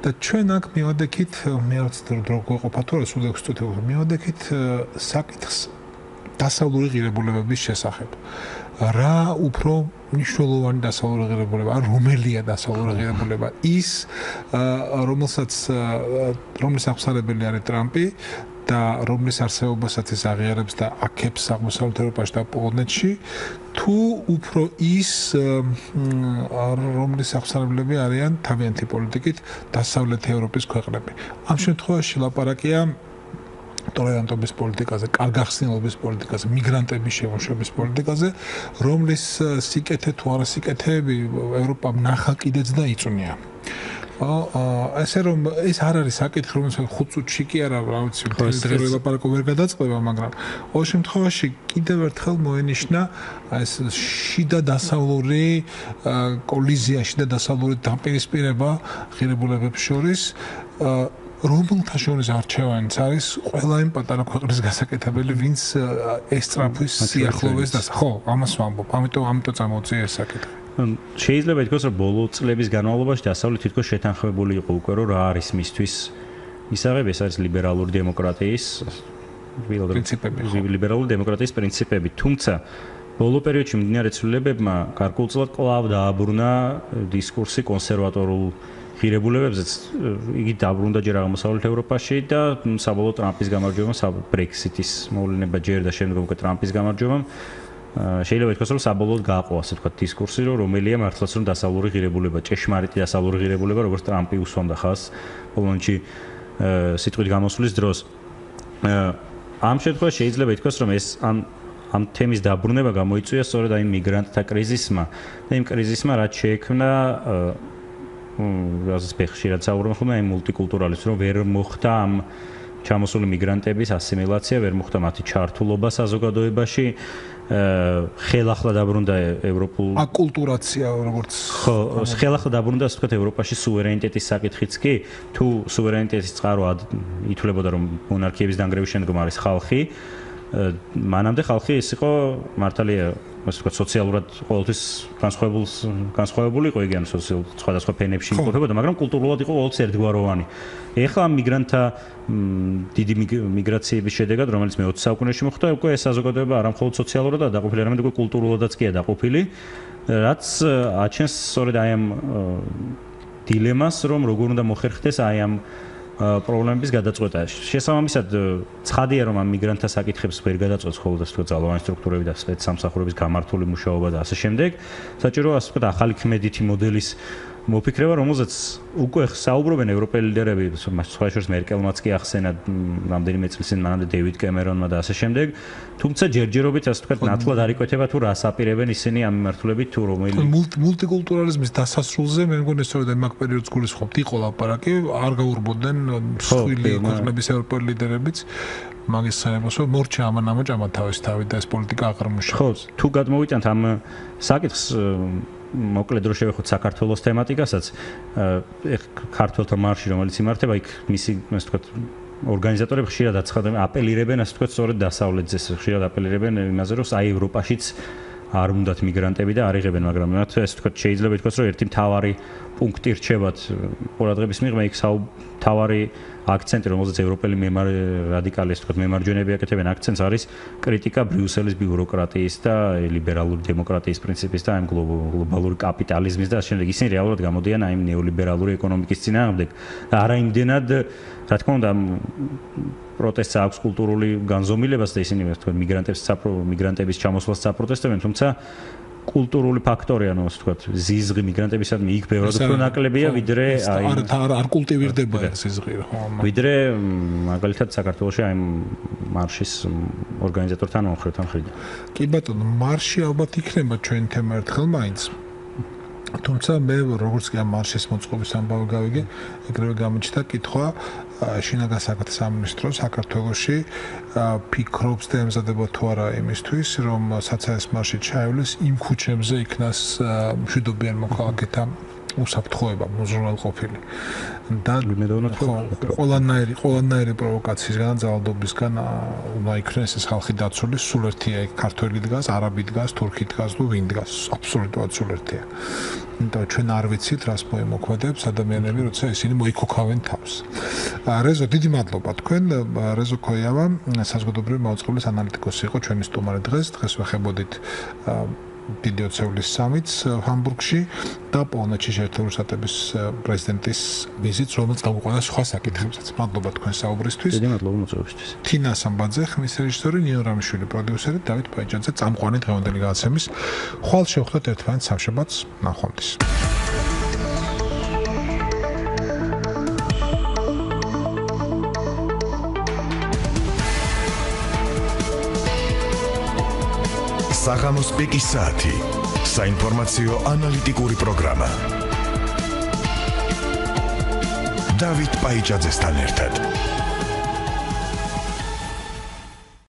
და ჩვენ აქ მივადექით, მე არც დრო გვეყოფა თუ არა, სულ 6 წუთი მივადექით საკითხს დასავლური ღირებულებების შესახებ. რა უფრო მნიშვნელოვანი დასავლური ღირებულება, რომელია დასავლური ღირებულება? ის, რომელსაც რომლის აღსარებელი არის ტრამპი და რომლის არსებობასაც ის აღიარებს და აქებს აღმოსავლეთ ევროპაში და პოლონეთში თუ უფრო ის რომლის აღსარებლები არიან თავიანთი პოლიტიკით დასავლეთ ევროპის ქვეყნები. ამ შემთხვევაში ლაპარაკია ტოლერანტობის პოლიტიკაზე, კარგახსნილობის პოლიტიკაზე, მიგრანტების შემოშობის პოლიტიკაზე, რომლის სიკეთე თუ არა სიკეთეები ევროპამ ნახა კიდეც და იწვნია. ესე რომ ეს არ არის საკითხი, რომელსაც 5 წუთში კი არა, რა ვიცი, დღეს ლაპარაკო ვერ გადაწყდება, მაგრამ ყოველ შემთხვევაში კიდევ ერთხელ მოენიშნა ეს შიდა დასავლური კოლიზია, შიდა დასავლური დაპირისპირება ღირებულებებს შორის რომელთა შორის არჩევანიც არის ყველა იმ პატარა ქვეყნის გასაკეთებელი, ვინც ესწრაფვის სიახლოვეს და ხო, ამას ვამბობ, ამიტომ წამოვწია ეს საკითხი. შეიძლება ითქვას, რომ ბოლო წლების განმავლობაში დასავლეთ თითქოს შეთანხმებული იყო უკვე, რომ რა არის მისთვის მისაღები, ეს არის ლიბერალური დემოკრატიის პრინციპები, ლიბერალური დემოკრატიის პრინციპები. თუმცა ბოლო პერიოდში მიმდინარე ცვლილებებმა გარკვეულწილად კვლავ დააბრუნა დისკურსი კონსერვატორულ ღირებულებებზეც, იგი დაბრუნდა ჯერ აღმოსავლეთ ევროპაში და საბოლოო ტრამპის გამარჯვებამ, ბრექსიტის მოვლენა ჯერ და შემდგომ უკვე ტრამპის გამარჯვებამ შეიძლება ითქვას, რომ საბოლოოდ გააყო, ასე ვთქვათ, დისკურსი, რომ რომელია მართლაც რომ დასავლური ღირებულება, ჭეშმარიტი დასავლური ღირებულება, როგორც ტრამპი უსვამდა ხაზს პოლონეთში სიტყვით გამოსვლის დროს. ამ შემთხვევაში შეიძლება ითქვას, რომ ეს ამ თემის დაბრუნება გამოიწვია სწორედ აი მიგრანტთა კრიზისმა და იმ კრიზისმა რაც შეექმნა რაზეც ხშირად საუბრობენ ხოლმე აი მულტიკულტურალიზმი, რომ ვერ მოხდა ამ ჩამოსული მიგრანტების ასიმილაცია, ვერ მოხდა მათი ჩართულობა საზოგადოებაში. ხელახლა დაბრუნდა ევროპულ აკულტურაცია როგორც ხო ხელახლა დაბრუნდა ასე ვთქვათ ევროპაში სუვერენიტეტის საკითხიც კი თუ სუვერენიტეტის წყარო ითვლებოდა რომ მონარქიების დანგრევის შემდგომ არის ხალხი მანამდე ხალხი ეს იყო მართალია ასე ვთქვათ სოციალურად ყოველთვის განსხვავებული იყო იგი ან სხვადასხვა ფენებში იმყოფებოდა მაგრამ კულტურულად იყო ყოველთვის ერთგვაროვანი ეხლა მიგრანტთა დიდი მიგრაციების შედეგად რომელიც მე-20 საუკუნეში მოხდა უკვე საზოგადოება არა მხოლოდ სოციალურადაა დაყოფილი არამედ უკვე კულტურულადაც კია დაყოფილი რაც აჩენს სწორედ აი ამ დილემას რომ როგორ უნდა მოხერხდეს აი ამ პრობლემების გადაწყვეტა. შესაბამისად, ცხადია რომ ამ მიგრანტთა საკითხებს ვერ გადაწყვეტს ხოლმე ასე ვთქვათ ძალოვანი სტრუქტურები და სპეცსამსახურების გამართული მუშაობა და ასე შემდეგ. საჭიროა ასე ვთქვათ ახალი ქმედითი მოდელის მოფიქრება, რომელზეც უკვე საუბრობენ ევროპელი ლიდერები, სხვა შორის მერკელმაც კი ახსენა რამდენიმე წლის წინ მანამდე დევიდ კემერონმა და ასე შემდეგ. თუმცა ჯერჯერობით ასე ვთქვათ ნათლად არ იკვეთება თუ რას აპირებენ ისინი ამ მიმართულებით თუ რომელი მულტიკულტურალიზმის დასასრულზე მე მგონი სწორედ ამ პერიოდს გულისხმობთ იყო ლაპარაკი არ გაურბოდნენ მსხვილი ქვეყნების ევროპელი ლიდერებიც მაგის სანებას რომ მორჩა ამან თავის თავით და ეს პოლიტიკა აღარ მუშაობს. ხო, თუ გადმოვიტანთ ამ საკითხს მოკლედ რო შევეხოთ საქართველოს თემატიკასაც ქართველთა მარში რომელიც იმართება იქ მისი ასე ვთქვათ ორგანიზატორები ხშირად აცხადებენ აპელირებენ ასე ვთქვათ სწორედ დასავლეთზე ხშირად აპელირებენ იმაზე რომ აი ევროპაშიც არ უნდათ მიგრანტები და არ იღებენ მაგრამ მათ ასე ვთქვათ შეიძლება ითქვას რომ ერთი მთავარი პუნქტი რჩებათ ყურადღების მიღმა იქ თავარი აქცენტი რომელზეც ევროპელი რადიკალი ასე ვთქვათ მემარჯვენეები აკეთებენ აქცენტს არის კრიტიკა ბრიუსელის ბიუროკრატიის და ლიბერალური დემოკრატიის პრინციპის და ამ გლობალური კაპიტალიზმის და ასე შემდეგ ისინი რეალურად გამოდიან აი ნეოლიბერალური ეკონომიკის წინააღმდეგ და არა იმდენად რა თქმა უნდა პროტესტს აქვს კულტურული განზომილებას და ისინი ასე ვთქვათ მიგრანტების ჩამოსვლას საპროტესტებენ თუმცა კულტურული ფაქტორი ანუ ასე ვთქვათ ზიზღი მიგრანტებისადმი იქ ბევრად უფრო ნაკლებია ვიდრე აი არ კულტივირდება ეს ზიზღი ვიდრე მაგალითად საქართველოში აი მარშის ორგანიზატორთან მომხრეთან მხრიდან კი ბატონო მარში ალბათ იქნება ჩვენ თემა ერთხელ მაინც თუმცა მე როგორც კი ამ მარშის მოწყობის ამბავი გავიგე ეგრევე გამოჩნდა კითხვა შინაგან საქმეთა სამინისტრო საქართველოში ფიქრობს და ემზადება თუ არა იმისთვის რომ საცაეს მარში ჩაივლის იმ ქუჩებზე იქნას მშვიდობიან მოქალაქეთა უსაფრთხოება მუზრუნველყოფილი და ყველანაირი პროვოკაციისგან ძალადობისგან უნდა იქნეს ეს ხალხი დაცული სულ ერთია იქ ქართველი დგას არაბი დგას თურქი დგას ნუ ვინ დგას აბსოლუტურად სულ ერთია და ჩვენ არ ვიცით რას მოემოქმედებს ადამიანები როცა ისინი მოიქოქავენ თავს რეზო დიდი მადლობა თქვენ რეზო ქოიავა საზოგადოებრივი მაუწყევბლის ანალიტიკოსი იყო ჩვენი სტუმარი დღეს ვეხებოდით დიდი ოცეულის სამიტს ჰამბურგში და პოლონეთში შეერთებული შტატების პრეზიდენტის ვიზიტს, რომელიც გამოყვანა სხვა საკითხებსაც. მადლობა თქვენ საუბრისთვის. დიდი მადლობა მოწვევისთვის. თინა სამბაძე, ხმის რეჟისორი, ნინო რამიშვილი პროდიუსერი, დავით პაიჭაძე, წამყვანი დღევანდელი გადაცემის. ხვალ შევხვდეთ ერთმანეთს სამშაბათს, ნახვამდის. საღამოს პიკის საათი. საინფორმაციო ანალიტიკური პროგრამა. დავით პაიჭაძესთან ერთად.